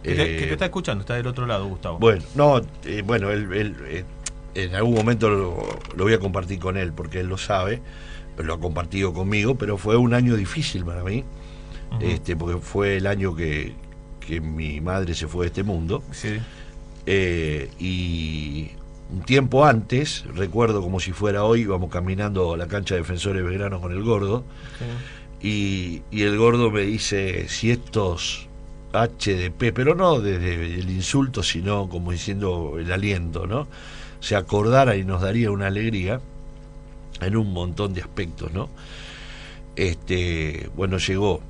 Que te está escuchando, está del otro lado, Gustavo. Bueno, no, bueno, él en algún momento lo voy a compartir con él, porque él lo sabe, lo ha compartido conmigo, pero fue un año difícil para mí, porque fue el año que mi madre se fue de este mundo. Sí. Y un tiempo antes, recuerdo como si fuera hoy, íbamos caminando a la cancha de Defensores Belgrano con el Gordo, y el Gordo me dice, si estos HDP, pero no desde el insulto, sino como diciendo el aliento, ¿no?, se acordara y nos daría una alegría en un montón de aspectos, ¿no? Bueno, llegó.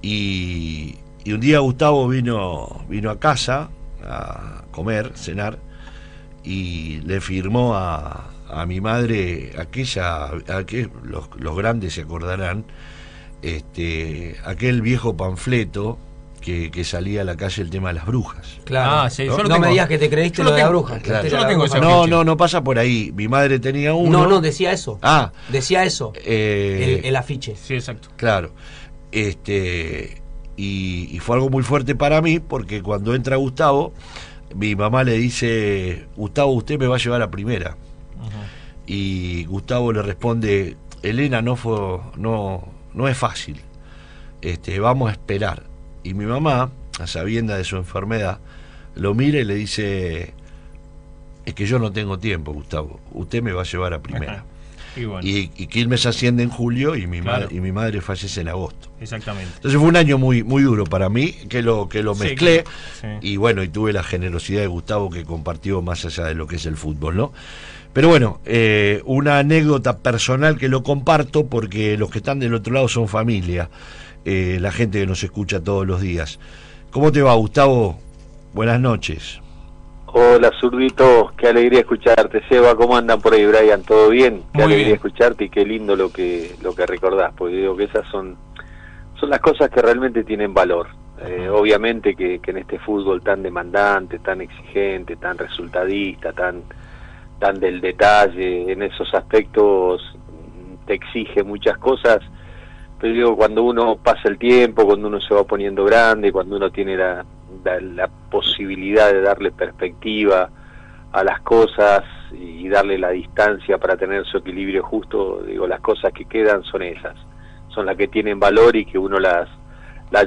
Y un día Gustavo vino a casa a comer, cenar, y le firmó a mi madre los grandes se acordarán, aquel viejo panfleto que salía a la calle, el tema de las brujas. Claro. Sí, no me digas que te creíste lo de la bruja. Claro. Yo lo tengo ese No pasa por ahí. Mi madre tenía uno. No, decía eso. Decía eso. El afiche. Sí, exacto. Claro. Y fue algo muy fuerte para mí, porque cuando entra Gustavo, mi mamá le dice, Gustavo, usted me va a llevar a primera. Y Gustavo le responde, Elena, no es fácil. Vamos a esperar. Y mi mamá, a sabiendas de su enfermedad, lo mira y le dice, es que yo no tengo tiempo, Gustavo, usted me va a llevar a primera. Y, bueno. y Quilmes asciende en julio y mi Claro. madre, madre fallece en agosto. Exactamente. Entonces fue un año muy muy duro para mí, que lo mezclé, sí. y bueno, y tuve la generosidad de Gustavo, que compartió más allá de lo que es el fútbol, ¿no? Pero bueno, una anécdota personal que lo comparto, porque los que están del otro lado son familia, la gente que nos escucha todos los días. ¿Cómo te va, Gustavo? Buenas noches. Hola, Zurdito, qué alegría escucharte. Seba, ¿cómo andan por ahí, Brian? ¿Todo bien? Qué Muy alegría bien. escucharte, y qué lindo lo que recordás, porque digo que esas son las cosas que realmente tienen valor. Obviamente que en este fútbol tan demandante, tan exigente, tan resultadista, tan del detalle, en esos aspectos te exige muchas cosas, pero digo, cuando uno pasa el tiempo, cuando uno se va poniendo grande, cuando uno tiene la posibilidad de darle perspectiva a las cosas y darle la distancia para tener su equilibrio justo, digo, las cosas que quedan son esas, son las que tienen valor y que uno las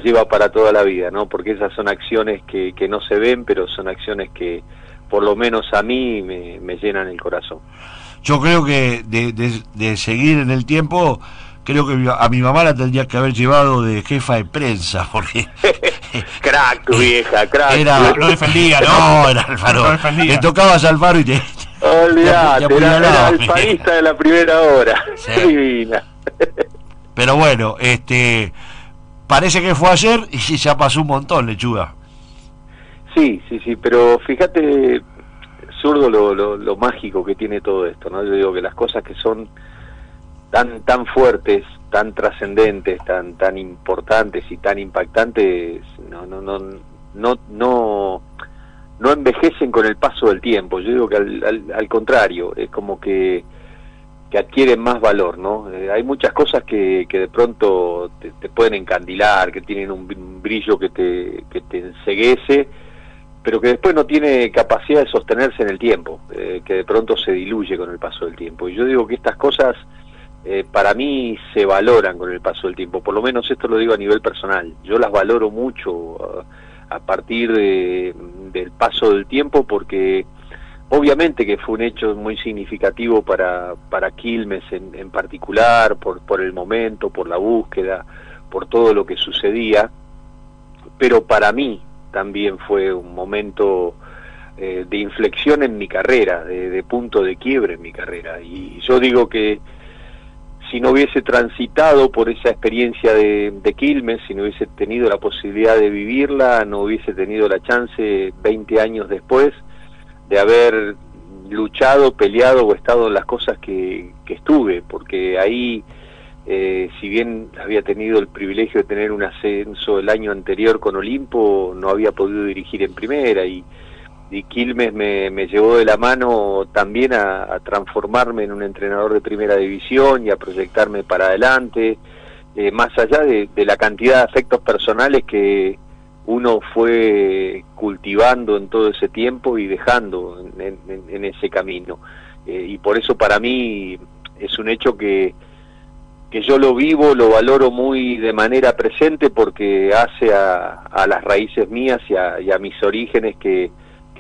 lleva para toda la vida, ¿no? Porque esas son acciones que no se ven, pero son acciones que por lo menos a mí me llenan el corazón. Yo creo que de seguir en el tiempo, creo que a mi mamá la tendría que haber llevado de jefa de prensa, porque Crack, tu vieja, crack. Lo defendía, ¿no? No, era Alfaro. Lo defendía. Le tocabas a Alfaro y te Olvídate, te era apuñalaba. alfarista de la primera hora. Sí. Divina. Pero bueno, parece que fue ayer y ya pasó un montón, Lechuga. Sí, pero fíjate, Zurdo, lo mágico que tiene todo esto, ¿no? Yo digo que las cosas que son tan fuertes, tan trascendentes, tan importantes y tan impactantes, no envejecen con el paso del tiempo. Yo digo que al contrario, es como que adquieren más valor, ¿no? Hay muchas cosas que de pronto te pueden encandilar, que tienen un brillo que te enceguece, pero que después no tiene capacidad de sostenerse en el tiempo, que de pronto se diluye con el paso del tiempo. Y yo digo que estas cosas para mí se valoran con el paso del tiempo, por lo menos esto lo digo a nivel personal. Yo las valoro mucho a partir del paso del tiempo, porque obviamente que fue un hecho muy significativo para Quilmes en particular, por el momento, por la búsqueda, por todo lo que sucedía, pero para mí también fue un momento de inflexión en mi carrera, de punto de quiebre en mi carrera. Y yo digo que si no hubiese transitado por esa experiencia de Quilmes, si no hubiese tenido la posibilidad de vivirla, no hubiese tenido la chance 20 años después de haber luchado, peleado o estado en las cosas que estuve, porque ahí, si bien había tenido el privilegio de tener un ascenso el año anterior con Olimpo, no había podido dirigir en primera, y Quilmes me llevó de la mano también a transformarme en un entrenador de primera división y a proyectarme para adelante, más allá de la cantidad de afectos personales que uno fue cultivando en todo ese tiempo y dejando en ese camino. Y por eso para mí es un hecho que yo lo vivo, lo valoro muy de manera presente, porque hace a las raíces mías y a mis orígenes que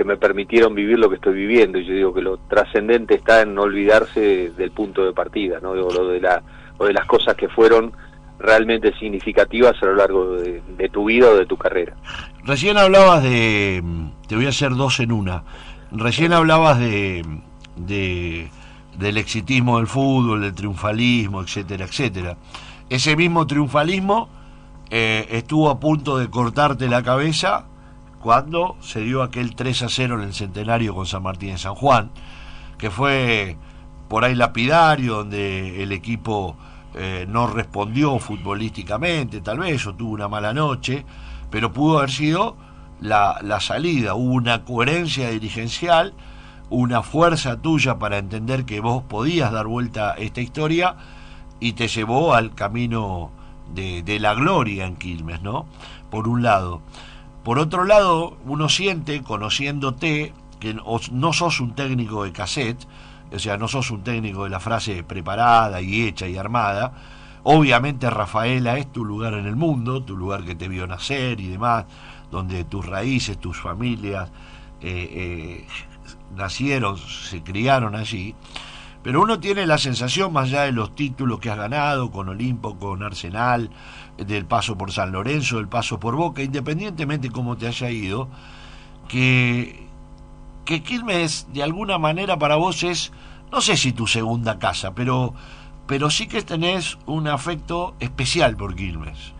me permitieron vivir lo que estoy viviendo. Y yo digo que lo trascendente está en no olvidarse del punto de partida, ¿no? O de las cosas que fueron realmente significativas a lo largo de tu vida o de tu carrera. Recién hablabas te voy a hacer dos en una. Recién hablabas del exitismo del fútbol, del triunfalismo, etcétera, etcétera. Ese mismo triunfalismo estuvo a punto de cortarte la cabeza cuando se dio aquel 3-0 en el centenario con San Martín de San Juan, que fue por ahí lapidario, donde el equipo no respondió futbolísticamente, tal vez, o tuvo una mala noche, pero pudo haber sido la salida. Hubo una coherencia dirigencial, una fuerza tuya para entender que vos podías dar vuelta a esta historia, y te llevó al camino de la gloria en Quilmes, ¿no? Por un lado. Por otro lado, uno siente, conociéndote, que no sos un técnico de cassette, o sea, no sos un técnico de la frase preparada y hecha y armada. Obviamente Rafaela es tu lugar en el mundo, tu lugar que te vio nacer y demás, donde tus raíces, tus familias nacieron, se criaron allí. Pero uno tiene la sensación, más allá de los títulos que has ganado con Olimpo, con Arsenal, del paso por San Lorenzo, del paso por Boca, independientemente cómo te haya ido, que Quilmes de alguna manera para vos es, no sé si tu segunda casa, pero sí que tenés un afecto especial por Quilmes.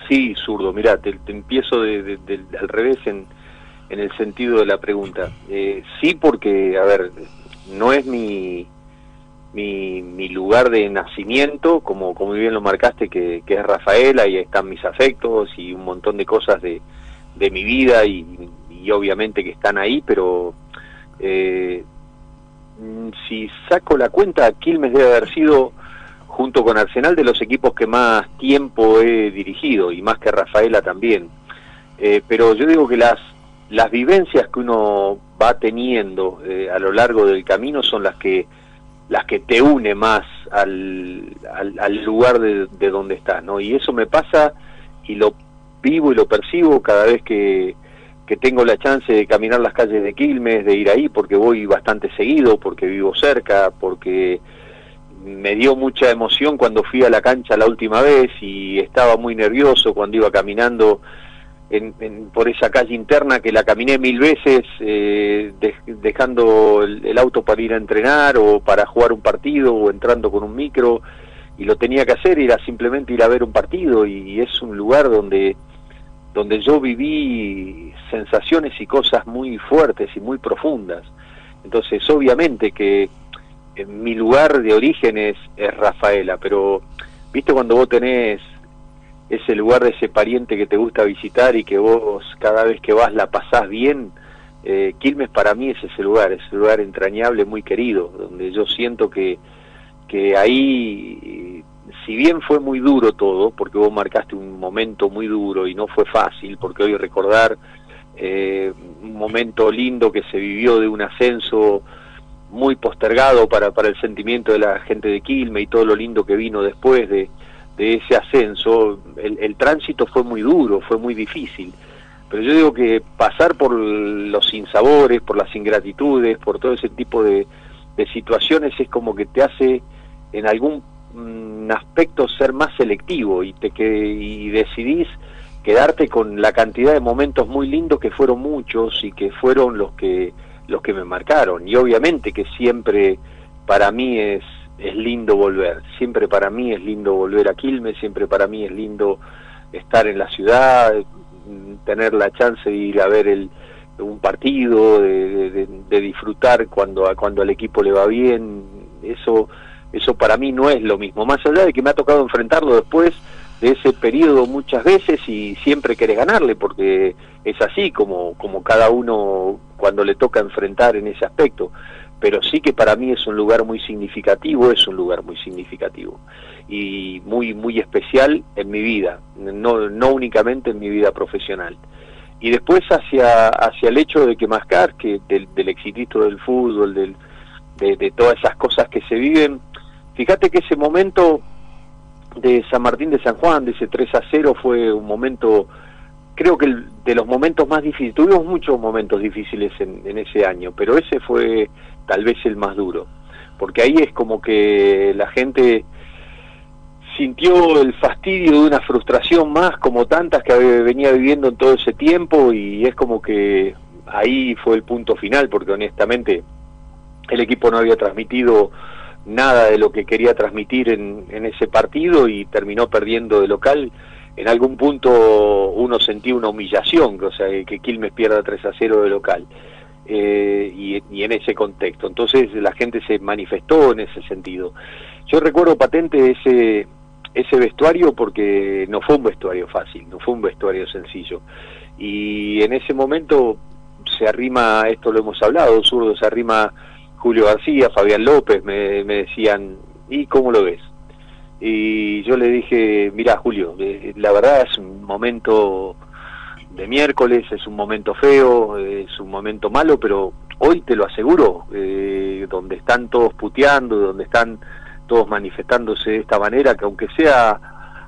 Sí, Zurdo, mirá, te empiezo al revés en el sentido de la pregunta. Sí, porque, a ver, no es mi lugar de nacimiento, como bien lo marcaste, que es Rafaela, y están mis afectos y un montón de cosas de mi vida, y obviamente que están ahí, pero si saco la cuenta, Quilmes debe haber sido, junto con Arsenal, de los equipos que más tiempo he dirigido, y más que Rafaela también. Pero yo digo que las vivencias que uno va teniendo a lo largo del camino son las que te une más al lugar de donde estás, ¿no? Y eso me pasa y lo vivo y lo percibo cada vez que tengo la chance de caminar las calles de Quilmes, de ir ahí, porque voy bastante seguido, porque vivo cerca, porque me dio mucha emoción cuando fui a la cancha la última vez, y estaba muy nervioso cuando iba caminando por esa calle interna, que la caminé 1000 veces, dejando el auto para ir a entrenar o para jugar un partido, o entrando con un micro, y lo tenía que hacer, era simplemente ir a ver un partido, y es un lugar donde yo viví sensaciones y cosas muy fuertes y muy profundas. Entonces, obviamente que mi lugar de origen es Rafaela, pero viste cuando vos tenés ese lugar de ese pariente que te gusta visitar y que vos cada vez que vas la pasás bien, Quilmes para mí es ese lugar entrañable, muy querido, donde yo siento que ahí, si bien fue muy duro todo, porque vos marcaste un momento muy duro y no fue fácil, porque hoy recordar un momento lindo que se vivió de un ascenso muy postergado para el sentimiento de la gente de Quilmes, y todo lo lindo que vino después de ese ascenso, el tránsito fue muy duro, fue muy difícil. Pero yo digo que pasar por los sinsabores, por las ingratitudes, por todo ese tipo de situaciones, es como que te hace en algún aspecto ser más selectivo, y decidís quedarte con la cantidad de momentos muy lindos, que fueron muchos y que fueron los que me marcaron. Y obviamente que siempre para mí es lindo volver, siempre para mí es lindo volver a Quilmes, siempre para mí es lindo estar en la ciudad, tener la chance de ir a ver un partido, de disfrutar cuando al equipo le va bien. Eso para mí no es lo mismo, más allá de que me ha tocado enfrentarlo después de ese periodo muchas veces, y siempre querés ganarle, porque es así como cada uno cuando le toca enfrentar en ese aspecto. pero sí que para mí es un lugar muy significativo, y muy especial en mi vida, no únicamente en mi vida profesional. Y después hacia el hecho de que Mascar, que del éxito del fútbol, de todas esas cosas que se viven, fíjate que ese momento de San Martín de San Juan, de ese 3-0, fue un momento, creo que de los momentos más difíciles. Tuvimos muchos momentos difíciles en ese año, pero ese fue tal vez el más duro, porque ahí es como que la gente sintió el fastidio de una frustración más, como tantas que venía viviendo en todo ese tiempo, y es como que ahí fue el punto final, porque honestamente el equipo no había transmitido nada de lo que quería transmitir en ese partido, y terminó perdiendo de local. En algún punto uno sentía una humillación, o sea, que Quilmes pierda 3-0 de local, y en ese contexto. Entonces la gente se manifestó en ese sentido. Yo recuerdo patente ese vestuario, porque no fue un vestuario fácil, no fue un vestuario sencillo, y en ese momento se arrima, esto lo hemos hablado, Zurdo, se arrima Julio García, Fabián López, me decían, ¿y cómo lo ves? Y yo le dije, mirá Julio, la verdad es un momento de miércoles, es un momento feo, es un momento malo, pero hoy te lo aseguro, donde están todos puteando, donde están todos manifestándose de esta manera, que aunque sea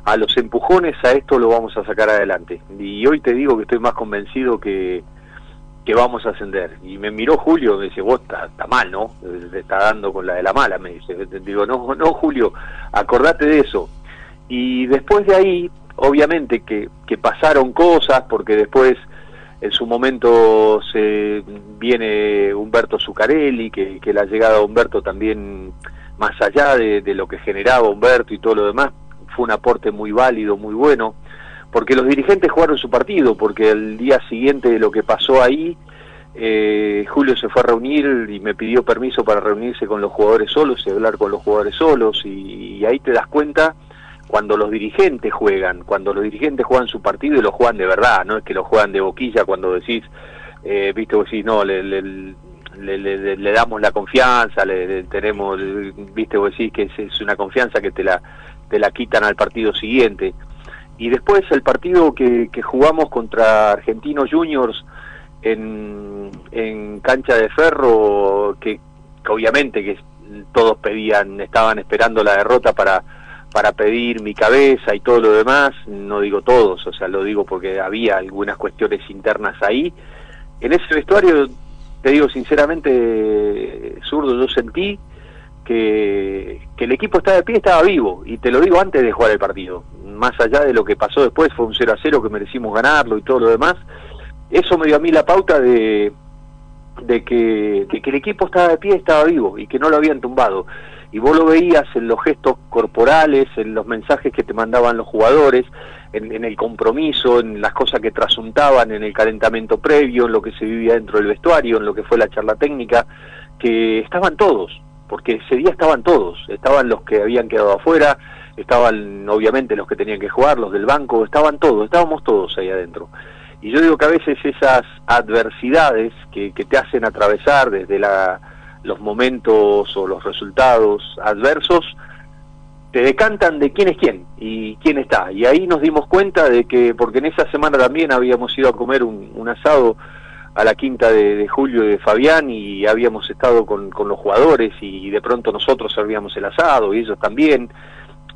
a los empujones, a esto lo vamos a sacar adelante. Y hoy te digo que estoy más convencido que vamos a ascender. Y me miró Julio, me dice, vos está mal, ¿no? Te está dando con la de la mala, me dice. Digo, no Julio, acordate de eso. Y después de ahí, obviamente que pasaron cosas, porque después en su momento se viene Humberto Zuccarelli, que la llegada de Humberto también, más allá de lo que generaba Humberto y todo lo demás, fue un aporte muy válido, muy bueno, porque los dirigentes jugaron su partido, porque el día siguiente de lo que pasó ahí, Julio se fue a reunir y me pidió permiso para reunirse con los jugadores solos y hablar con los jugadores solos, y ahí te das cuenta cuando los dirigentes juegan su partido, y lo juegan de verdad, no es que lo juegan de boquilla cuando decís, viste, vos decís, no, le damos la confianza, tenemos, viste, vos decís que es una confianza que te la quitan al partido siguiente. Y después el partido que jugamos contra Argentinos Juniors en cancha de Ferro, que obviamente que todos estaban esperando la derrota para pedir mi cabeza y todo lo demás, no digo todos, o sea, lo digo porque había algunas cuestiones internas ahí. En ese vestuario, te digo sinceramente, Zurdo, yo sentí que el equipo estaba de pie, estaba vivo, y te lo digo antes de jugar el partido, más allá de lo que pasó después, fue un 0-0 que merecimos ganarlo y todo lo demás. Eso me dio a mí la pauta de que el equipo estaba de pie, estaba vivo, y que no lo habían tumbado, y vos lo veías en los gestos corporales, en los mensajes que te mandaban los jugadores, en el compromiso, en las cosas que trasuntaban, en el calentamiento previo, en lo que se vivía dentro del vestuario, en lo que fue la charla técnica, que estaban todos, porque ese día estaban todos, estaban los que habían quedado afuera, estaban obviamente los que tenían que jugar, los del banco, estábamos todos ahí adentro. Y yo digo que a veces esas adversidades que te hacen atravesar desde los momentos o los resultados adversos, te decantan de quién es quién y quién está. Y ahí nos dimos cuenta de que, porque en esa semana también habíamos ido a comer un asado a la quinta de Julio y de Fabián, y habíamos estado con los jugadores, y de pronto nosotros servíamos el asado y ellos también,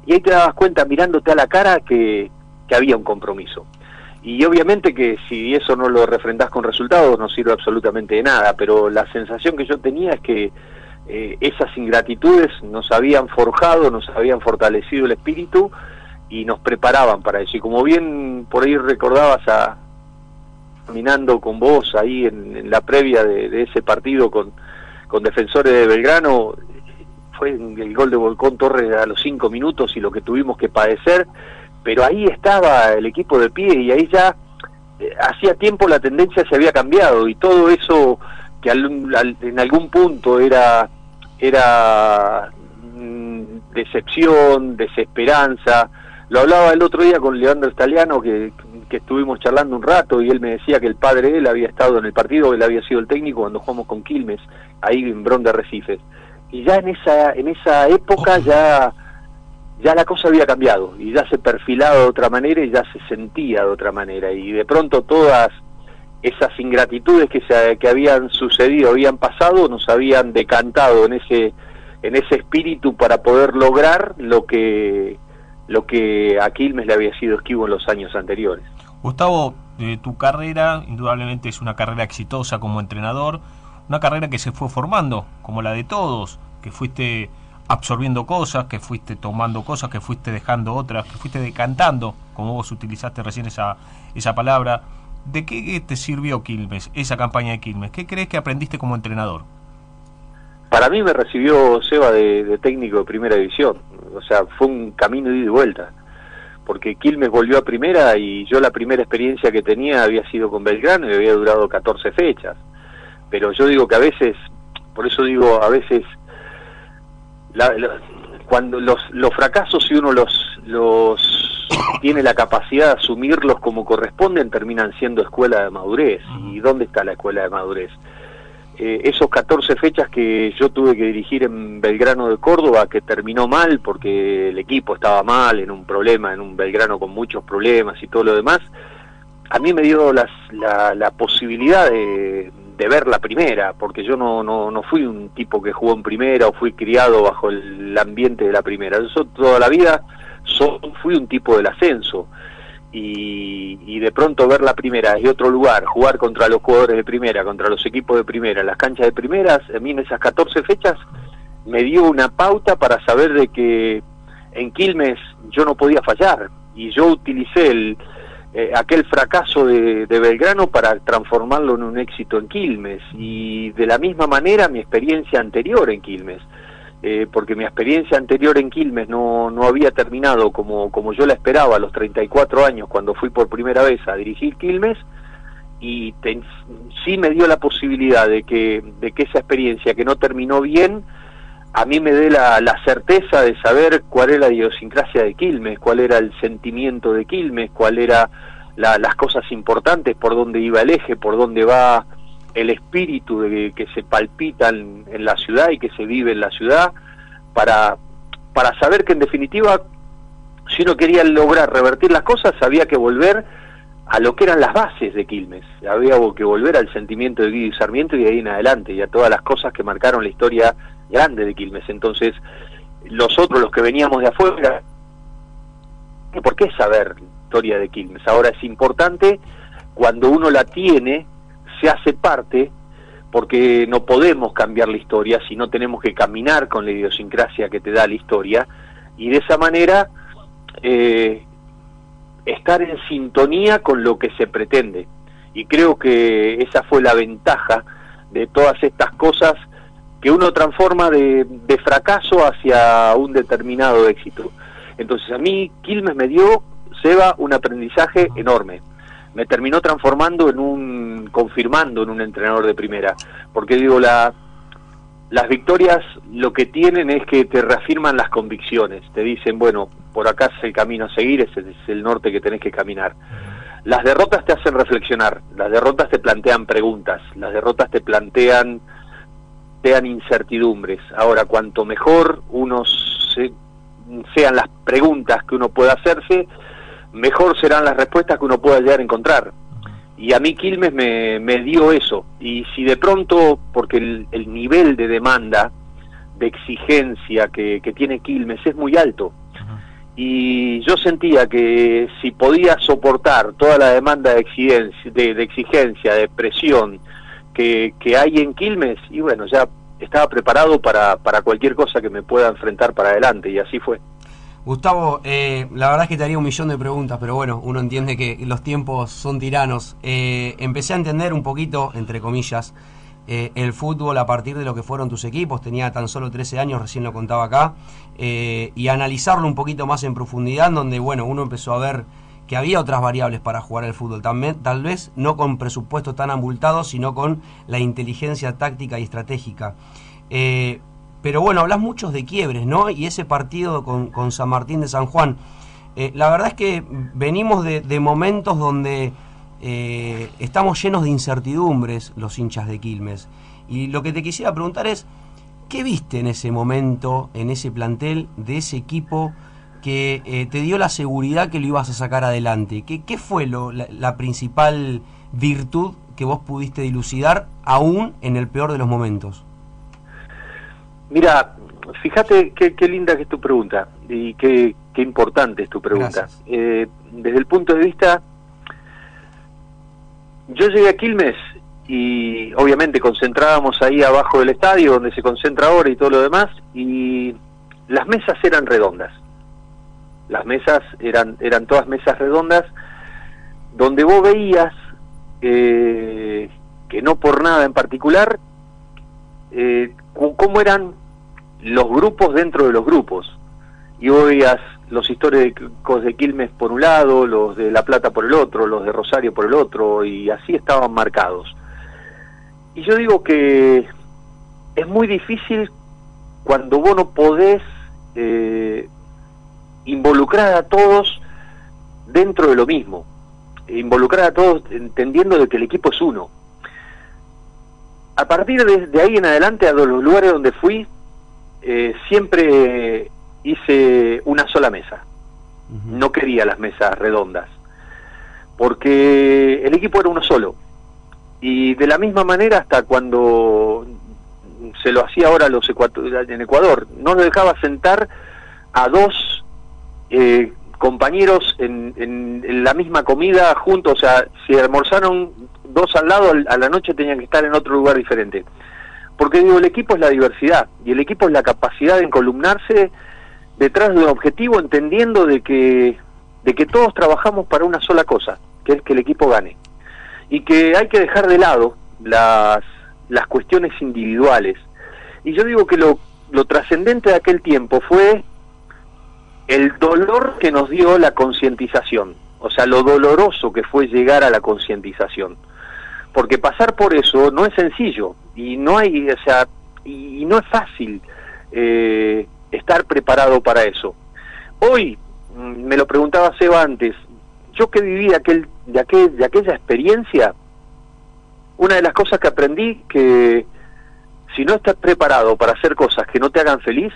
y ahí te dabas cuenta mirándote a la cara que había un compromiso. Y obviamente que si eso no lo refrendás con resultados no sirve absolutamente de nada, pero la sensación que yo tenía es que esas ingratitudes nos habían forjado, nos habían fortalecido el espíritu y nos preparaban para eso. Y como bien por ahí recordabas caminando con vos ahí en la previa de ese partido con Defensores de Belgrano, fue el gol de Volcón Torres a los 5 minutos y lo que tuvimos que padecer, pero ahí estaba el equipo de pie, y ahí ya hacía tiempo la tendencia se había cambiado, y todo eso que en algún punto era decepción, desesperanza. Lo hablaba el otro día con Leandro Staliano, que que estuvimos charlando un rato y él me decía que el padre de él había estado en el partido, él había sido el técnico cuando jugamos con Quilmes, ahí en Bron de Arrecifes. Y ya en esa época ya la cosa había cambiado y ya se perfilaba de otra manera y ya se sentía de otra manera. Y de pronto todas esas ingratitudes que habían sucedido, habían pasado, nos habían decantado en ese espíritu para poder lograr lo que a Quilmes le había sido esquivo en los años anteriores. Gustavo, tu carrera indudablemente es una carrera exitosa como entrenador, una carrera que se fue formando, como la de todos, que fuiste absorbiendo cosas, que fuiste tomando cosas, que fuiste dejando otras, que fuiste decantando, como vos utilizaste recién esa palabra. ¿De qué te sirvió Quilmes, esa campaña de Quilmes? ¿Qué crees que aprendiste como entrenador? Para mí me recibió Seba de técnico de primera división, o sea, fue un camino de ida y vuelta, porque Quilmes volvió a primera y yo la primera experiencia que tenía había sido con Belgrano y había durado 14 fechas, pero yo digo que a veces, por eso digo, a veces, cuando los fracasos, si uno los tiene la capacidad de asumirlos como corresponden, terminan siendo escuela de madurez. ¿Y dónde está la escuela de madurez? Esos 14 fechas que yo tuve que dirigir en Belgrano de Córdoba, que terminó mal porque el equipo estaba mal, en un Belgrano con muchos problemas y todo lo demás, a mí me dio la posibilidad de ver la primera, porque yo no fui un tipo que jugó en primera o fui criado bajo el ambiente de la primera. Yo toda la vida fui un tipo del ascenso. Y de pronto ver la primera desde otro lugar, jugar contra los jugadores de primera, contra los equipos de primera, las canchas de primeras, a mí en esas 14 fechas me dio una pauta para saber de que en Quilmes yo no podía fallar, y yo utilicé aquel fracaso de Belgrano para transformarlo en un éxito en Quilmes, y de la misma manera mi experiencia anterior en Quilmes. Porque mi experiencia anterior en Quilmes no había terminado como yo la esperaba a los 34 años cuando fui por primera vez a dirigir Quilmes, y sí me dio la posibilidad de que esa experiencia que no terminó bien, a mí me dé la certeza de saber cuál era la idiosincrasia de Quilmes, cuál era el sentimiento de Quilmes, cuál era las cosas importantes, por dónde iba el eje, por dónde va el espíritu que se palpita en la ciudad y que se vive en la ciudad, para saber que en definitiva, si uno quería lograr revertir las cosas, había que volver a lo que eran las bases de Quilmes, había que volver al sentimiento de Guido y Sarmiento y de ahí en adelante, y a todas las cosas que marcaron la historia grande de Quilmes. Entonces, los que veníamos de afuera, ¿por qué saber la historia de Quilmes? Ahora es importante, cuando uno la tiene, se hace parte, porque no podemos cambiar la historia, sino tenemos que caminar con la idiosincrasia que te da la historia, y de esa manera estar en sintonía con lo que se pretende. Y creo que esa fue la ventaja de todas estas cosas que uno transforma de fracaso hacia un determinado éxito. Entonces a mí Quilmes me dio, Seba, un aprendizaje enorme. Me terminó confirmando en un entrenador de primera, porque digo, las victorias lo que tienen es que te reafirman las convicciones, te dicen, bueno, por acá es el camino a seguir, ese es el norte que tenés que caminar. Las derrotas te hacen reflexionar, las derrotas te plantean preguntas, las derrotas te plantean incertidumbres. Ahora, cuanto mejor sean las preguntas que uno pueda hacerse, mejor serán las respuestas que uno pueda llegar a encontrar. Y a mí Quilmes me dio eso. Y si de pronto, porque el nivel de demanda, de exigencia que tiene Quilmes es muy alto, y yo sentía que si podía soportar toda la demanda de exigencia, de presión que hay en Quilmes, y bueno, ya estaba preparado para cualquier cosa que me pueda enfrentar para adelante, y así fue. Gustavo, la verdad es que te haría un millón de preguntas, pero bueno, uno entiende que los tiempos son tiranos. Empecé a entender un poquito, entre comillas, el fútbol a partir de lo que fueron tus equipos. Tenía tan solo 13 años, recién lo contaba acá, y analizarlo un poquito más en profundidad, donde bueno, uno empezó a ver que había otras variables para jugar al fútbol, también, tal vez no con presupuesto tan abultado, sino con la inteligencia táctica y estratégica. Pero bueno, hablas muchos de quiebres, ¿no? Y ese partido con San Martín de San Juan, La verdad es que venimos de momentos donde estamos llenos de incertidumbres los hinchas de Quilmes. Y lo que te quisiera preguntar es, ¿qué viste en ese momento, en ese plantel, de ese equipo que te dio la seguridad que lo ibas a sacar adelante? ¿Qué fue la principal virtud que vos pudiste dilucidar aún en el peor de los momentos? Mira, fíjate qué linda que es tu pregunta y qué importante es tu pregunta. Desde el punto de vista, yo llegué a Quilmes y obviamente concentrábamos ahí abajo del estadio donde se concentra ahora y todo lo demás, y las mesas eran redondas. Las mesas eran todas mesas redondas donde vos veías que no por nada en particular cómo eran los grupos dentro de los grupos, y vos veías los históricos de Quilmes por un lado, los de La Plata por el otro, los de Rosario por el otro, y así estaban marcados. Y yo digo que es muy difícil cuando vos no podés involucrar a todos dentro de lo mismo, involucrar a todos entendiendo de que el equipo es uno. A partir de ahí en adelante, a los lugares donde fui, siempre hice una sola mesa. No quería las mesas redondas, porque el equipo era uno solo. Y de la misma manera, hasta cuando se lo hacía ahora en Ecuador, no lo dejaba sentar a dos compañeros en la misma comida juntos. O sea, si almorzaron dos al lado, a la noche tenían que estar en otro lugar diferente. Porque digo, el equipo es la diversidad, y el equipo es la capacidad de encolumnarse detrás de un objetivo, entendiendo de que todos trabajamos para una sola cosa, que es que el equipo gane. Y que hay que dejar de lado las cuestiones individuales. Y yo digo que lo trascendente de aquel tiempo fue el dolor que nos dio la concientización, o sea, lo doloroso que fue llegar a la concientización, porque pasar por eso no es sencillo, y no hay, o sea, y no es fácil estar preparado para eso. Hoy, me lo preguntaba Seba antes, yo que viví de aquella experiencia, una de las cosas que aprendí, que si no estás preparado para hacer cosas que no te hagan feliz,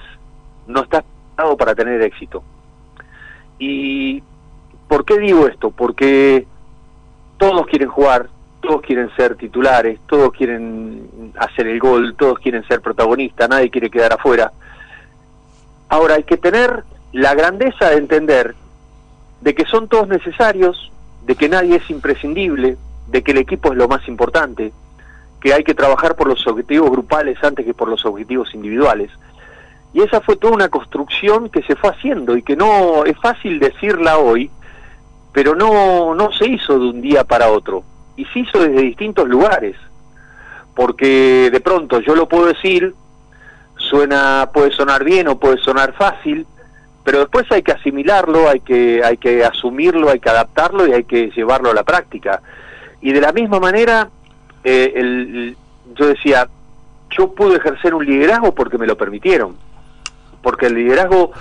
no estás preparado para tener éxito. ¿Y por qué digo esto? Porque todos quieren jugar, todos quieren ser titulares, todos quieren hacer el gol, todos quieren ser protagonistas, nadie quiere quedar afuera. Ahora hay que tener la grandeza de entender de que son todos necesarios, de que nadie es imprescindible, de que el equipo es lo más importante, que hay que trabajar por los objetivos grupales antes que por los objetivos individuales. Y esa fue toda una construcción que se fue haciendo, y que no es fácil decirla hoy, pero no se hizo de un día para otro, y se hizo desde distintos lugares, porque de pronto yo lo puedo decir, puede sonar bien o puede sonar fácil, pero después hay que asimilarlo, hay que asumirlo, hay que adaptarlo y hay que llevarlo a la práctica. Y de la misma manera, yo decía, yo pude ejercer un liderazgo porque me lo permitieron, porque el liderazgo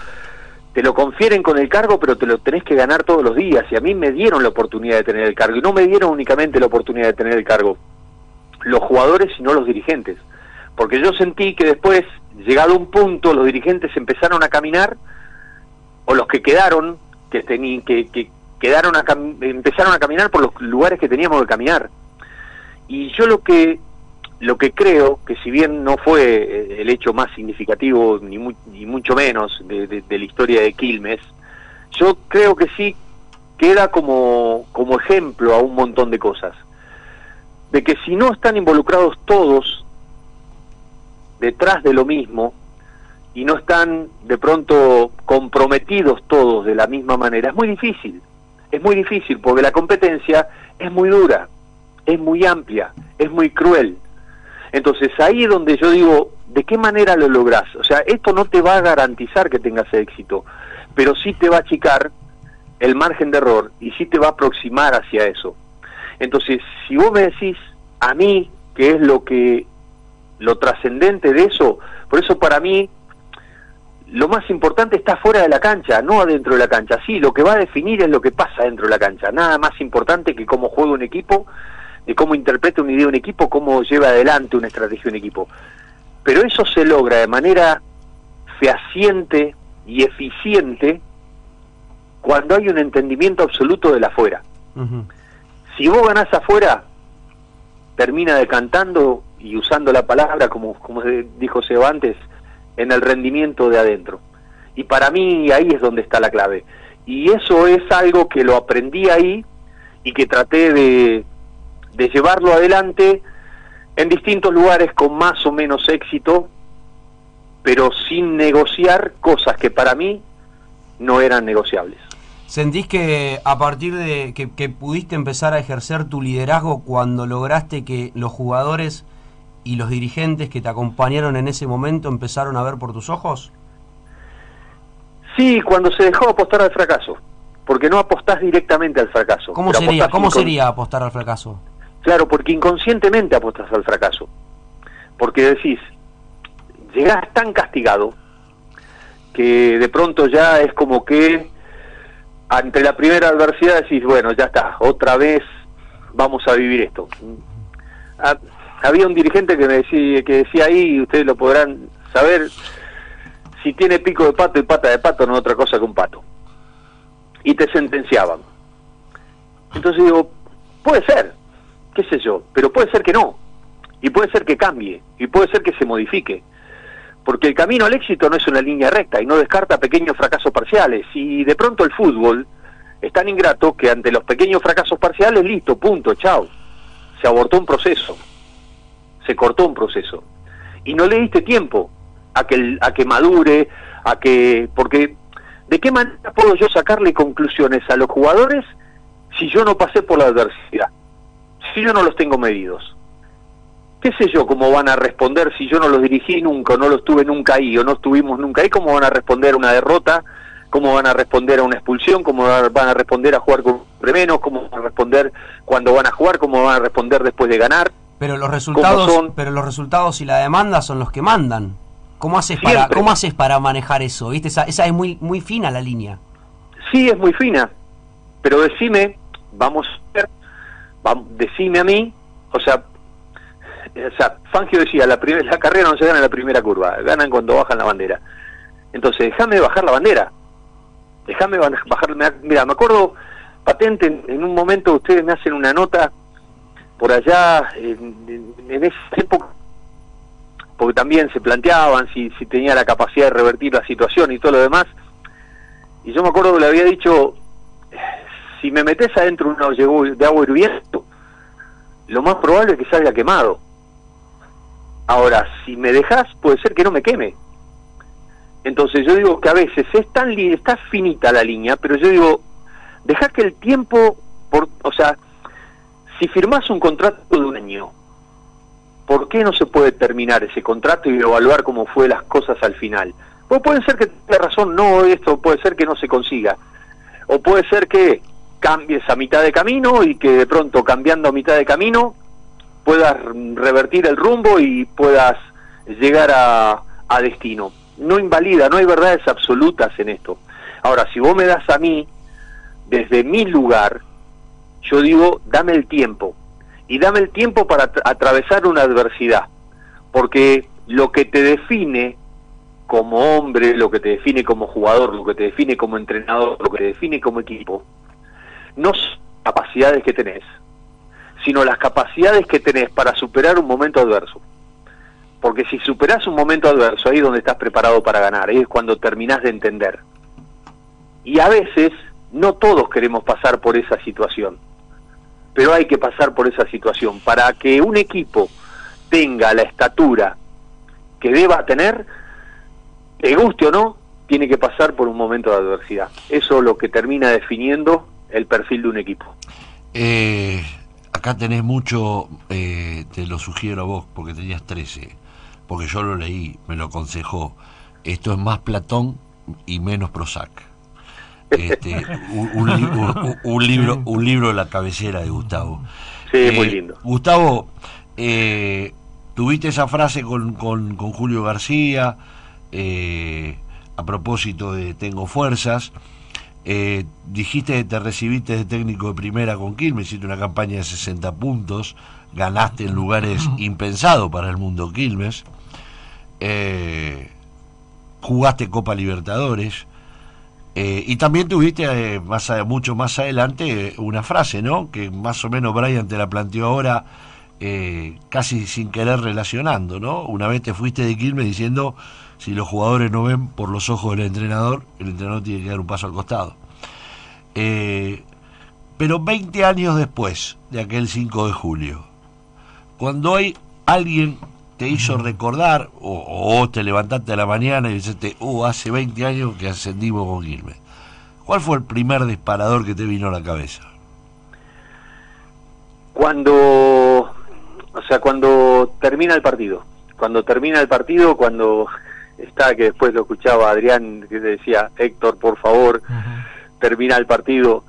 te lo confieren con el cargo, pero te lo tenés que ganar todos los días, y a mí me dieron la oportunidad de tener el cargo, y no me dieron únicamente la oportunidad de tener el cargo los jugadores, sino los dirigentes, porque yo sentí que después, llegado a un punto, los dirigentes empezaron a caminar, o los que quedaron, empezaron a caminar por los lugares que teníamos que caminar. Y yo lo que creo, que si bien no fue el hecho más significativo, ni mucho menos de la historia de Quilmes, yo creo que sí queda como ejemplo a un montón de cosas, de que si no están involucrados todos detrás de lo mismo, y no están de pronto comprometidos todos de la misma manera, es muy difícil, porque la competencia es muy dura, es muy amplia, es muy cruel. Entonces ahí es donde yo digo, ¿de qué manera lo lográs? O sea, esto no te va a garantizar que tengas éxito, pero sí te va a achicar el margen de error, y sí te va a aproximar hacia eso. Entonces, si vos me decís a mí qué es lo trascendente de eso, por eso para mí lo más importante está fuera de la cancha, no adentro de la cancha. Sí, lo que va a definir es lo que pasa dentro de la cancha. Nada más importante que cómo juega un equipo, de cómo interpreta una idea un equipo, cómo lleva adelante una estrategia un equipo. Pero eso se logra de manera fehaciente y eficiente cuando hay un entendimiento absoluto del afuera. Si vos ganás afuera, termina decantando y usando la palabra, como dijo Seba antes, en el rendimiento de adentro. Y para mí ahí es donde está la clave. Y eso es algo que lo aprendí ahí y que traté de llevarlo adelante en distintos lugares con más o menos éxito, pero sin negociar cosas que para mí no eran negociables. ¿Sentís que a partir de que pudiste empezar a ejercer tu liderazgo cuando lograste que los jugadores y los dirigentes que te acompañaron en ese momento empezaron a ver por tus ojos? Sí, cuando se dejó apostar al fracaso, porque no apostás directamente al fracaso. ¿Cómo sería apostar al fracaso? Claro, porque inconscientemente apostás al fracaso. Porque decís, llegás tan castigado que de pronto ya es como que ante la primera adversidad decís, bueno, ya está, otra vez vamos a vivir esto. Había un dirigente que decía ahí, ustedes lo podrán saber, si tiene pico de pato y pata de pato no es otra cosa que un pato. Y te sentenciaban. Entonces digo, puede ser, qué sé yo, pero puede ser que no. Y puede ser que cambie, y puede ser que se modifique. Porque el camino al éxito no es una línea recta y no descarta pequeños fracasos parciales. Y de pronto el fútbol es tan ingrato que ante los pequeños fracasos parciales, listo, punto, chao. Se abortó un proceso. Se cortó un proceso y no le diste tiempo a que madure, porque ¿de qué manera puedo yo sacarle conclusiones a los jugadores si yo no pasé por la adversidad? Si yo no los tengo medidos, ¿qué sé yo cómo van a responder si yo no los dirigí nunca, o no los tuve nunca ahí, o no estuvimos nunca ahí? ¿Cómo van a responder a una derrota? ¿Cómo van a responder a una expulsión? ¿Cómo van a responder a jugar con menos? ¿Cómo van a responder cuando van a jugar? ¿Cómo van a responder después de ganar? Pero los resultados y la demanda son los que mandan. ¿Cómo haces para manejar eso? ¿Viste? Esa es muy muy fina la línea. Sí, es muy fina. Pero decime, decime a mí, o sea, Fangio decía, la carrera no se gana en la primera curva, ganan cuando bajan la bandera. Entonces, déjame bajar la bandera. Déjame bajar. Mira, me acuerdo patente, en un momento ustedes me hacen una nota por allá, en esa época, porque también se planteaban si tenía la capacidad de revertir la situación y todo lo demás, y yo me acuerdo que le había dicho, si me metes adentro un olla de agua hirviendo, lo más probable es que salga quemado. Ahora, si me dejas, puede ser que no me queme. Entonces yo digo que a veces está finita la línea, pero yo digo, dejá que el tiempo, si firmás un contrato de un año, ¿por qué no se puede terminar ese contrato y evaluar cómo fue las cosas al final? Pues puede ser que tenga razón, no, esto puede ser que no se consiga. O puede ser que cambies a mitad de camino y que de pronto cambiando a mitad de camino puedas revertir el rumbo y puedas llegar a destino. No invalida, no hay verdades absolutas en esto. Ahora, si vos me das a mí, desde mi lugar, yo digo, dame el tiempo. Y dame el tiempo para atravesar una adversidad. Porque lo que te define como hombre, lo que te define como jugador, lo que te define como entrenador, lo que te define como equipo, no son las capacidades que tenés, sino las capacidades que tenés para superar un momento adverso. Porque si superás un momento adverso, ahí es donde estás preparado para ganar, ahí es cuando terminás de entender. Y a veces, no todos queremos pasar por esa situación, pero hay que pasar por esa situación. Para que un equipo tenga la estatura que deba tener, te guste o no, tiene que pasar por un momento de adversidad. Eso es lo que termina definiendo el perfil de un equipo. Acá tenés mucho, te lo sugiero a vos, porque tenías 13, porque yo lo leí, me lo aconsejó. Esto es más Platón y menos Prozac. Un libro de la cabecera de Gustavo. Sí, muy lindo. Gustavo, tuviste esa frase con Julio García, a propósito de Tengo Fuerzas. Dijiste que te recibiste de técnico de primera con Quilmes, hiciste una campaña de 60 puntos, ganaste en lugares impensados para el mundo Quilmes, jugaste Copa Libertadores, y también tuviste mucho más adelante una frase, ¿no? Que más o menos Brian te la planteó ahora, casi sin querer relacionando, ¿no? Una vez te fuiste de Quilmes diciendo: si los jugadores no ven por los ojos del entrenador, el entrenador tiene que dar un paso al costado. Pero 20 años después de aquel 5 de julio, cuando hay alguien te hizo recordar, o te levantaste a la mañana y dijiste: hace 20 años que ascendimos con Quilmes, ¿cuál fue el primer disparador que te vino a la cabeza? Cuando termina el partido. Cuando está, que después lo escuchaba Adrián, que decía: Héctor, por favor, termina el partido.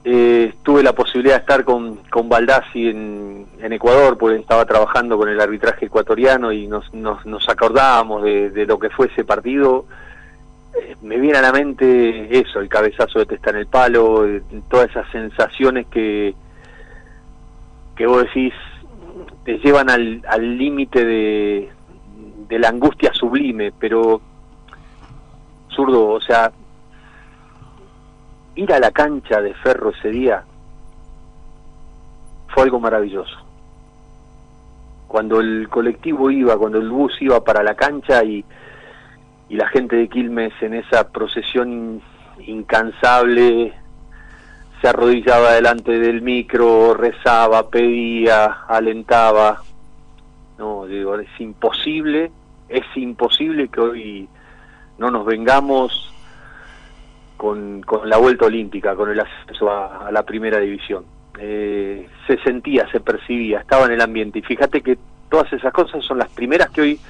Tuve la posibilidad de estar con Baldassi en Ecuador, porque estaba trabajando con el arbitraje ecuatoriano y nos acordábamos de lo que fue ese partido. Me viene a la mente eso, el cabezazo de Testa en el palo, todas esas sensaciones que vos decís, te llevan al límite de la angustia sublime. Pero, Zurdo, o sea, ir a la cancha de Ferro ese día fue algo maravilloso. Cuando el colectivo iba, cuando el bus iba para la cancha y la gente de Quilmes en esa procesión incansable se arrodillaba delante del micro, rezaba, pedía, alentaba. No, digo, es imposible que hoy no nos vengamos con la vuelta olímpica, con el ascenso a la primera división. Se sentía, se percibía, estaba en el ambiente, y fíjate que todas esas cosas son las primeras que hoy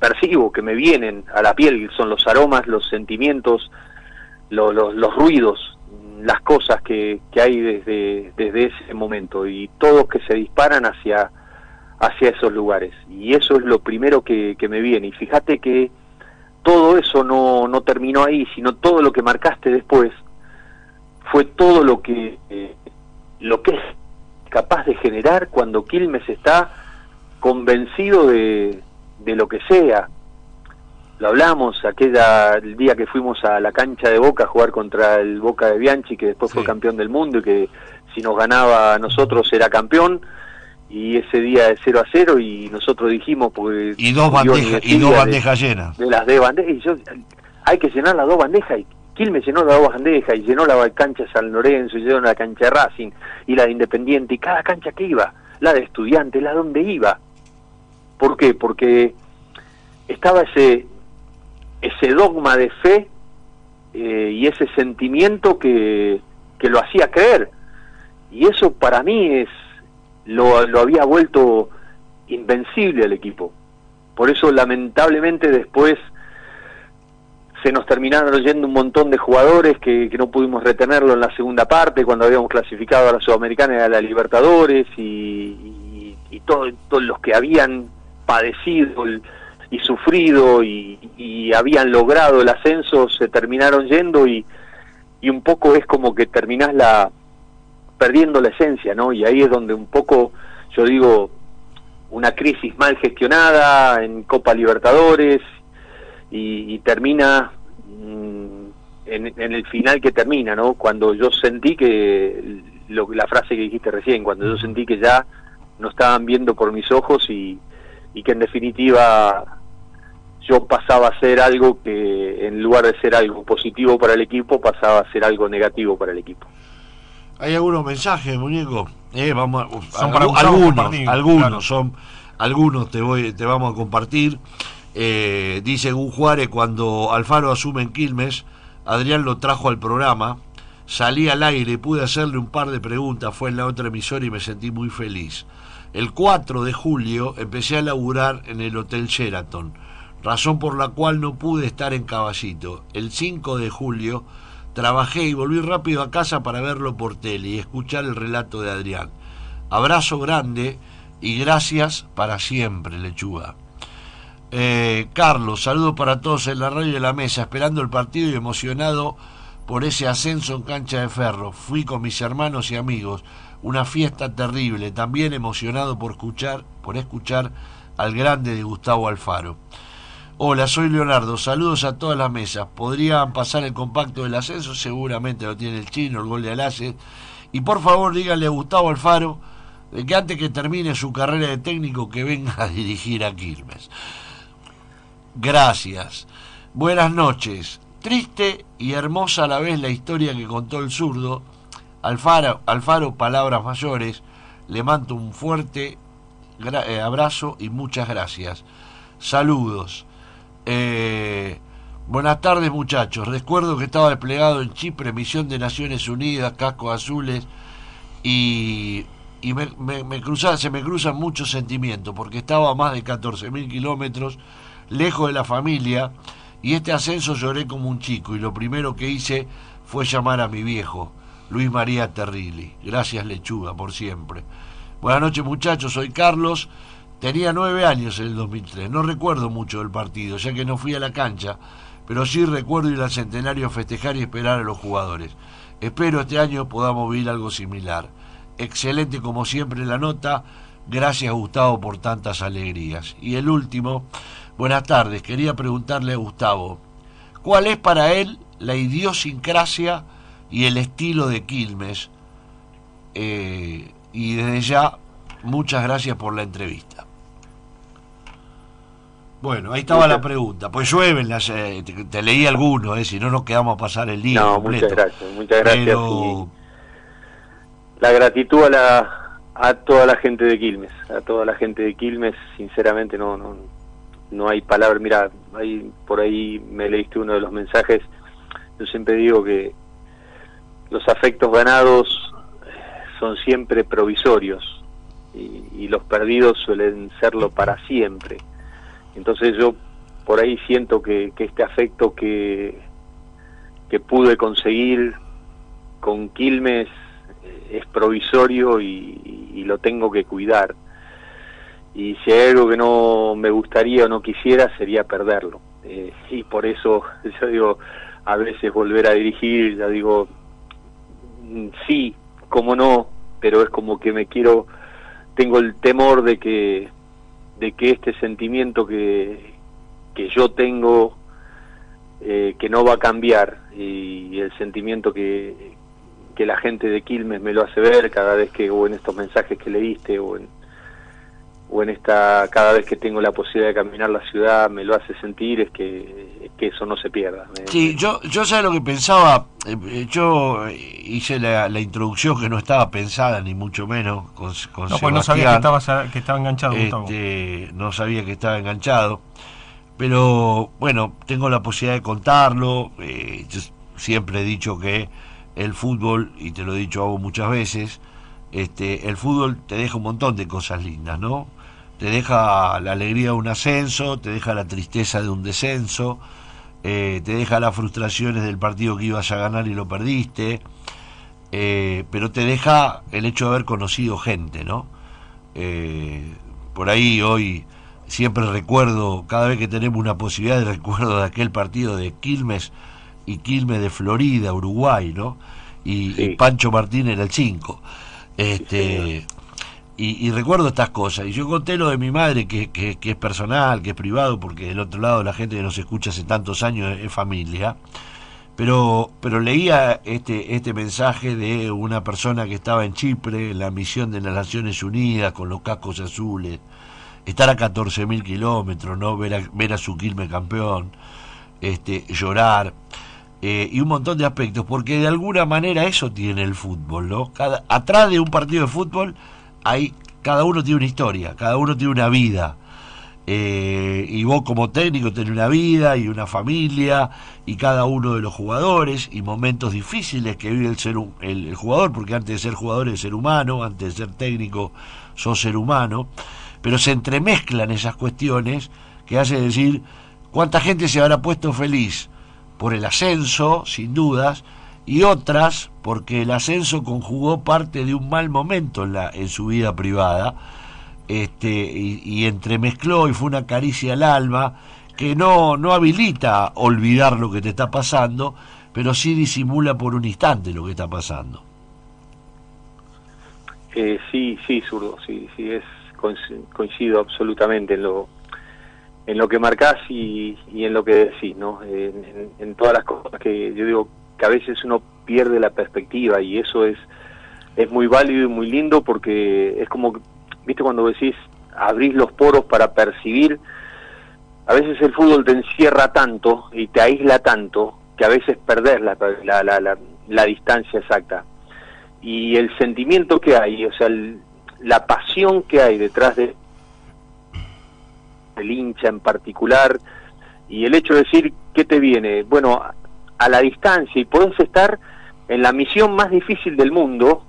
percibo, que me vienen a la piel, son los aromas, los sentimientos, los ruidos, las cosas que hay desde ese momento, y todos que se disparan hacia esos lugares, y eso es lo primero que me viene. Y fíjate que todo eso no terminó ahí, sino todo lo que marcaste después fue todo lo que es capaz de generar cuando Quilmes está convencido de lo que sea. Lo hablamos el día que fuimos a la cancha de Boca a jugar contra el Boca de Bianchi, que después fue campeón del mundo, y que si nos ganaba a nosotros era campeón, y ese día de 0-0, y nosotros dijimos, porque y dos bandejas llenas de las de bandejas, y hay que llenar las dos bandejas, y Quilmes llenó las dos bandejas, y llenó la cancha de San Lorenzo, y llenó la cancha de Racing, y la de Independiente, y cada cancha que iba, la de Estudiantes, la donde iba. ¿Por qué? Porque estaba ese dogma de fe, y ese sentimiento que lo hacía creer, y eso para mí lo había vuelto invencible al equipo. Por eso lamentablemente después se nos terminaron yendo un montón de jugadores que no pudimos retenerlo en la segunda parte, cuando habíamos clasificado a la Sudamericana y a la Libertadores, y todos los que habían padecido y sufrido y habían logrado el ascenso se terminaron yendo, y un poco es como que terminás perdiendo la esencia, ¿no? Y ahí es donde un poco, yo digo, una crisis mal gestionada en Copa Libertadores, y termina en el final que termina, ¿no? Cuando yo sentí que, la frase que dijiste recién, cuando yo sentí que ya no estaban viendo por mis ojos, y que en definitiva yo pasaba a ser algo que, en lugar de ser algo positivo para el equipo, pasaba a ser algo negativo para el equipo. ¿Hay algunos mensajes, muñeco? Algunos te vamos a compartir. Dice Gun Juárez: cuando Alfaro asume en Quilmes, Adrián lo trajo al programa, salí al aire y pude hacerle un par de preguntas, fue en la otra emisora y me sentí muy feliz. El 4 de julio empecé a laburar en el Hotel Sheraton, razón por la cual no pude estar en Caballito. El 5 de julio trabajé y volví rápido a casa para verlo por tele y escuchar el relato de Adrián. Abrazo grande y gracias para siempre, Lechuga. Carlos, saludos para todos en la radio y en la mesa, esperando el partido y emocionado por ese ascenso en Cancha de Ferro. Fui con mis hermanos y amigos, una fiesta terrible, también emocionado por escuchar al grande de Gustavo Alfaro. Hola, soy Leonardo, saludos a todas las mesas. ¿Podrían pasar el compacto del ascenso? Seguramente lo tiene el Chino, el gol de Alaces. Y por favor díganle a Gustavo Alfaro de que antes que termine su carrera de técnico que venga a dirigir a Quilmes. Gracias. Buenas noches. Triste y hermosa a la vez la historia que contó el zurdo. Alfaro, palabras mayores. Le mando un fuerte abrazo y muchas gracias. Saludos. Buenas tardes, muchachos. Recuerdo que estaba desplegado en Chipre, misión de Naciones Unidas, cascos azules, y se me cruzan muchos sentimientos, porque estaba a más de 14.000 kilómetros, lejos de la familia, y este ascenso lloré como un chico, y lo primero que hice fue llamar a mi viejo, Luis María Terrilli. Gracias, Lechuga, por siempre. Buenas noches, muchachos, soy Carlos. Tenía 9 años en el 2003, no recuerdo mucho del partido, ya que no fui a la cancha, pero sí recuerdo ir al Centenario a festejar y esperar a los jugadores. Espero este año podamos vivir algo similar. Excelente como siempre la nota, gracias Gustavo por tantas alegrías. Y el último, buenas tardes, quería preguntarle a Gustavo, ¿cuál es para él la idiosincrasia y el estilo de Quilmes? Y desde ya, muchas gracias por la entrevista. Bueno, ahí estaba la pregunta. Pues llueven te leí algunos, si no nos quedamos a pasar el día completo. Muchas gracias. Pero... la gratitud a toda la gente de Quilmes, sinceramente no hay palabras. Mira, por ahí me leíste uno de los mensajes. Yo siempre digo que los afectos ganados son siempre provisorios y los perdidos suelen serlo para siempre. Entonces yo por ahí siento que este afecto que pude conseguir con Quilmes es provisorio y lo tengo que cuidar. Y si hay algo que no me gustaría o no quisiera sería perderlo. Y por eso yo digo, a veces volver a dirigir, ya digo, sí, cómo no, pero es como que tengo el temor de que este sentimiento que yo tengo, que no va a cambiar, y el sentimiento que la gente de Quilmes me lo hace ver cada vez que, o en estos mensajes que leíste, cada vez que tengo la posibilidad de caminar la ciudad, me lo hace sentir, es que eso no se pierda. Sí, yo sé lo que pensaba. Yo hice la introducción que no estaba pensada, ni mucho menos, con no, Sebastián. pues no sabía que estaba enganchado. No sabía que estaba enganchado, pero bueno, tengo la posibilidad de contarlo. Yo siempre he dicho que el fútbol, y te lo he dicho a vos muchas veces, el fútbol te deja un montón de cosas lindas, ¿no? Te deja la alegría de un ascenso, te deja la tristeza de un descenso, te deja las frustraciones del partido que ibas a ganar y lo perdiste, pero te deja el hecho de haber conocido gente, ¿no? Por ahí hoy siempre recuerdo, cada vez que tenemos una posibilidad, recuerdo de aquel partido de Quilmes y Quilmes de Florida, Uruguay, ¿no? Y Pancho Martínez era el 5. Y recuerdo estas cosas, y yo conté lo de mi madre, que es personal, que es privado, porque del otro lado la gente que nos escucha hace tantos años es familia, pero leía este mensaje de una persona que estaba en Chipre, en la misión de las Naciones Unidas, con los cascos azules, estar a 14.000 kilómetros, ¿no? Ver a su Quilmes campeón, llorar, y un montón de aspectos, porque de alguna manera eso tiene el fútbol, ¿no? Atrás de un partido de fútbol cada uno tiene una historia, cada uno tiene una vida, y vos como técnico tenés una vida y una familia, y cada uno de los jugadores, y momentos difíciles que vive el jugador, porque antes de ser jugador es ser humano, antes de ser técnico sos ser humano, pero se entremezclan esas cuestiones que hace decir cuánta gente se habrá puesto feliz por el ascenso, sin dudas, y otras porque el ascenso conjugó parte de un mal momento en su vida privada, y entremezcló y fue una caricia al alma que no habilita olvidar lo que te está pasando, pero sí disimula por un instante lo que está pasando. Sí, Zurdo, sí, coincido absolutamente en lo que marcás y en lo que decís, ¿no? En todas las cosas que yo digo que a veces uno pierde la perspectiva, y eso es muy válido y muy lindo, porque es como, viste, cuando decís abrís los poros para percibir, a veces el fútbol te encierra tanto y te aísla tanto que a veces perdés la distancia exacta. Y el sentimiento que hay, o sea, la pasión que hay detrás del hincha en particular, y el hecho de decir, ¿qué te viene? Bueno, a la distancia, y podés estar en la misión más difícil del mundo,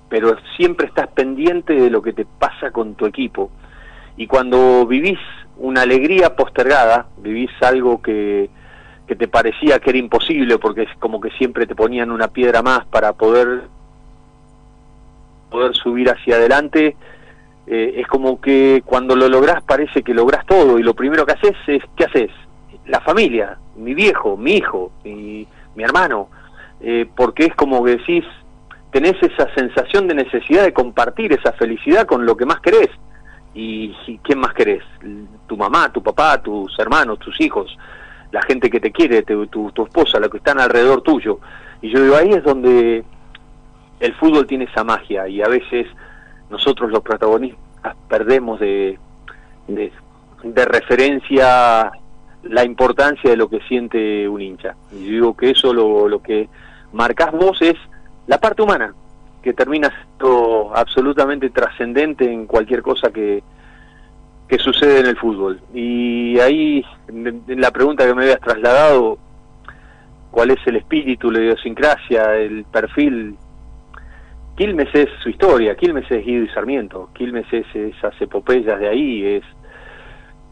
pero siempre estás pendiente de lo que te pasa con tu equipo. Y cuando vivís una alegría postergada, vivís algo que te parecía que era imposible, porque es como que siempre te ponían una piedra más para poder subir hacia adelante, es como que cuando lo lográs parece que lográs todo, y lo primero que haces es, ¿qué haces? La familia, mi viejo, mi hijo, mi hermano, porque es como que decís, tenés esa sensación de necesidad de compartir esa felicidad con lo que más querés. ¿Y quién más querés? Tu mamá, tu papá, tus hermanos, tus hijos, la gente que te quiere, tu esposa, los que están alrededor tuyo. Y yo digo, ahí es donde el fútbol tiene esa magia, y a veces nosotros los protagonistas perdemos de referencia la importancia de lo que siente un hincha. Y yo digo que eso lo que marcás vos es la parte humana, que termina siendo absolutamente trascendente en cualquier cosa que sucede en el fútbol. Y ahí, en la pregunta que me habías trasladado, ¿cuál es el espíritu, la idiosincrasia, el perfil? Quilmes es su historia, Quilmes es Guido y Sarmiento, Quilmes es esas epopeyas de ahí,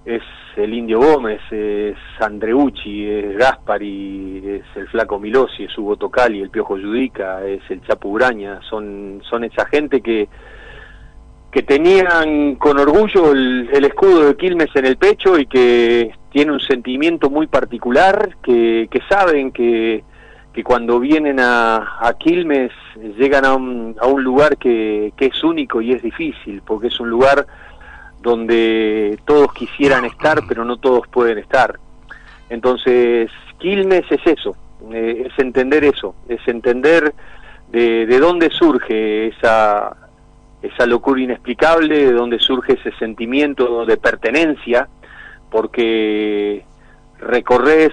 es el Indio Gómez, es Andreucci, es Gaspari, es el Flaco Milossi, es Hugo Tocali, el Piojo Judica, es el Chapo Uraña, son esa gente que tenían con orgullo el escudo de Quilmes en el pecho, y que tiene un sentimiento muy particular, que saben que cuando vienen a Quilmes llegan a un lugar que es único y es difícil, porque es un lugar donde todos quisieran estar, pero no todos pueden estar. Entonces, Quilmes es eso, es entender eso, es entender de dónde surge esa locura inexplicable, de dónde surge ese sentimiento de pertenencia, porque recorres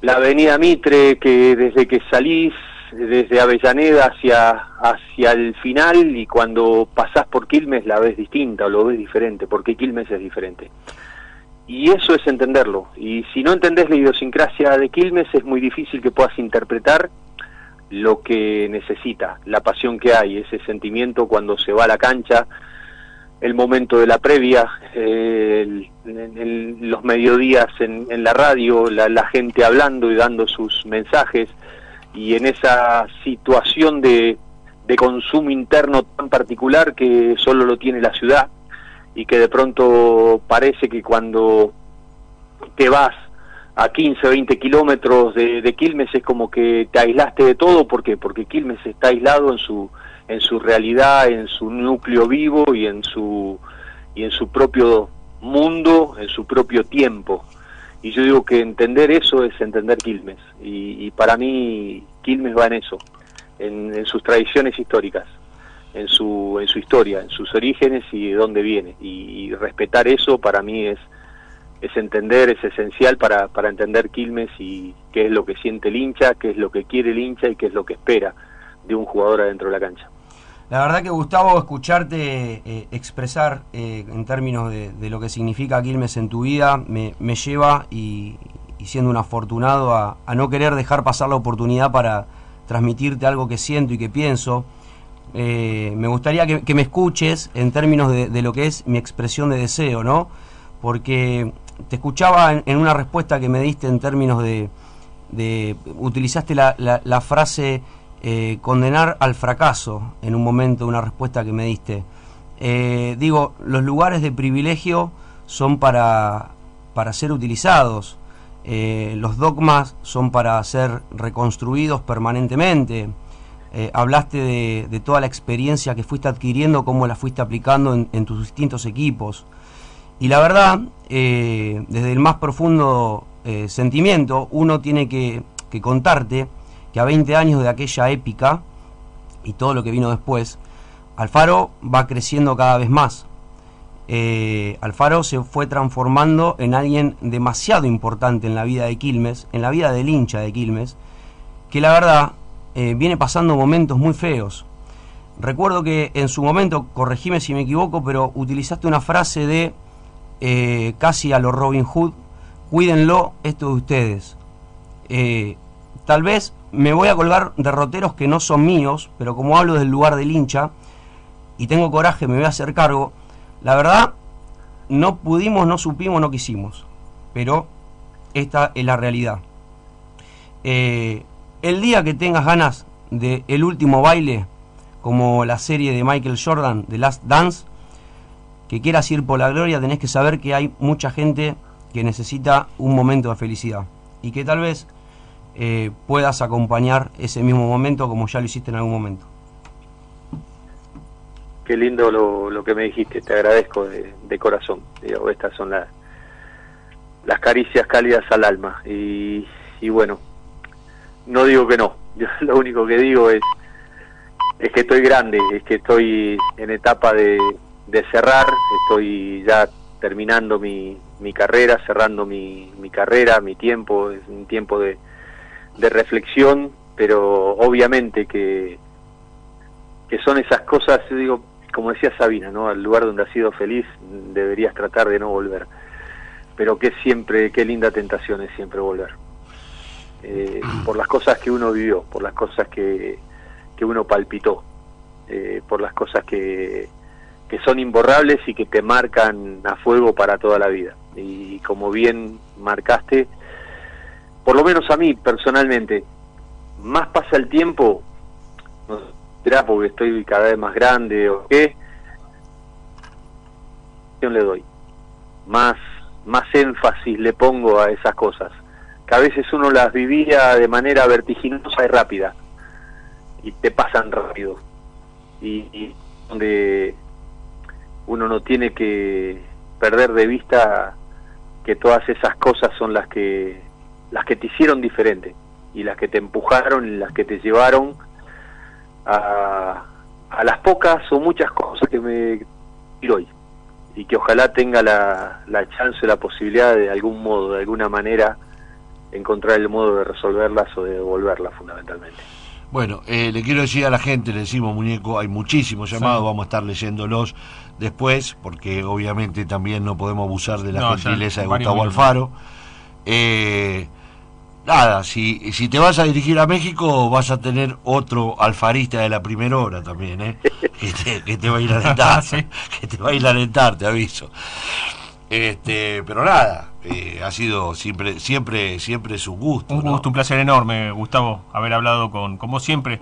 la avenida Mitre, que desde que salís desde Avellaneda hacia el final, y cuando pasás por Quilmes la ves distinta o lo ves diferente, porque Quilmes es diferente. Y eso es entenderlo. Y si no entendés la idiosincrasia de Quilmes, es muy difícil que puedas interpretar lo que necesita, la pasión que hay, ese sentimiento cuando se va a la cancha, el momento de la previa, los mediodías en la radio, la gente hablando y dando sus mensajes, y en esa situación de consumo interno tan particular que solo lo tiene la ciudad, y que de pronto parece que cuando te vas a 15 o 20 kilómetros de Quilmes es como que te aislaste de todo. ¿Por qué? Porque Quilmes está aislado en su realidad, en su núcleo vivo y en su propio mundo, en su propio tiempo. Y yo digo que entender eso es entender Quilmes, y para mí Quilmes va en eso, en sus tradiciones históricas, en su historia, en sus orígenes y de dónde viene, y respetar eso para mí es entender, es esencial para entender Quilmes y qué es lo que siente el hincha, qué es lo que quiere el hincha y qué es lo que espera de un jugador adentro de la cancha. La verdad que, Gustavo, escucharte expresar en términos de lo que significa Quilmes en tu vida me lleva, y siendo un afortunado, a no querer dejar pasar la oportunidad para transmitirte algo que siento y que pienso. Me gustaría que me escuches en términos de lo que es mi expresión de deseo, ¿no? Porque te escuchaba en una respuesta que me diste en términos de utilizaste la frase condenar al fracaso en un momento, una respuesta que me diste. Digo, los lugares de privilegio son para ser utilizados. Los dogmas son para ser reconstruidos permanentemente. Hablaste de toda la experiencia que fuiste adquiriendo, cómo la fuiste aplicando en tus distintos equipos. Y la verdad, desde el más profundo sentimiento, uno tiene que contarte que a 20 años de aquella épica y todo lo que vino después, Alfaro va creciendo cada vez más. Alfaro se fue transformando en alguien demasiado importante en la vida de Quilmes, en la vida del hincha de Quilmes, que la verdad viene pasando momentos muy feos. Recuerdo que en su momento, corregime si me equivoco, pero utilizaste una frase de casi a lo Robin Hood: cuídenlo, esto de ustedes. Tal vez me voy a colgar derroteros que no son míos, pero como hablo del lugar del hincha y tengo coraje, me voy a hacer cargo. La verdad, no pudimos, no supimos, no quisimos, pero esta es la realidad. El día que tengas ganas de El Último Baile, como la serie de Michael Jordan, The Last Dance, que quieras ir por la gloria, tenés que saber que hay mucha gente que necesita un momento de felicidad y que tal vez puedas acompañar ese mismo momento como ya lo hiciste en algún momento. Qué lindo lo que me dijiste, te agradezco de corazón. Digo, estas son las caricias cálidas al alma. Y bueno, no digo que no. Yo lo único que digo es que estoy grande, es que estoy en etapa de cerrar, estoy ya terminando mi carrera, cerrando mi carrera, mi tiempo, es un tiempo de reflexión, pero obviamente que son esas cosas, digo, como decía Sabina, ¿no? Al lugar donde has sido feliz deberías tratar de no volver, pero qué linda tentación es siempre volver, por las cosas que uno vivió, por las cosas que uno palpitó, por las cosas que son imborrables y que te marcan a fuego para toda la vida. Y como bien marcaste, por lo menos a mí personalmente, más pasa el tiempo, no será porque estoy cada vez más grande o qué, le doy más énfasis le pongo a esas cosas, que a veces uno las vivía de manera vertiginosa y rápida y te pasan rápido, y donde uno no tiene que perder de vista que todas esas cosas son las que te hicieron diferente y las que te empujaron y las que te llevaron a las pocas o muchas cosas que me quiero hoy, y que ojalá tenga la chance, la posibilidad de algún modo, de alguna manera, encontrar el modo de resolverlas o de devolverlas fundamentalmente. Bueno, le quiero decir a la gente, le decimos, muñeco, hay muchísimos llamados, sí. Vamos a estar leyéndolos después, porque obviamente también no podemos abusar de la gentileza de Gustavo Alfaro. Nada, si te vas a dirigir a México, vas a tener otro alfarista de la primera hora también, que te va a ir a alentar, ¿sí? Que te va a ir a alentar, te aviso. Pero nada, ha sido siempre es un gusto. Un gusto, ¿no? Un placer enorme, Gustavo, haber hablado como siempre.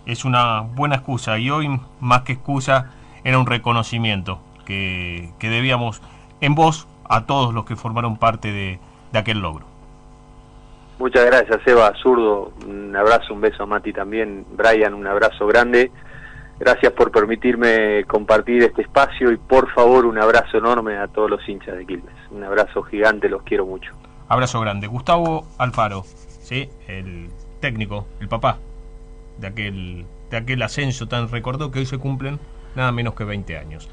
Es una buena excusa, y hoy más que excusa era un reconocimiento que debíamos en vos a todos los que formaron parte de aquel logro. Muchas gracias, Eva, Zurdo, un abrazo, un beso a Mati también, Brian, un abrazo grande. Gracias por permitirme compartir este espacio, y por favor un abrazo enorme a todos los hinchas de Quilmes. Un abrazo gigante, los quiero mucho. Abrazo grande. Gustavo Alfaro, ¿sí? El técnico, el papá de aquel ascenso tan recordado, que hoy se cumplen nada menos que 20 años.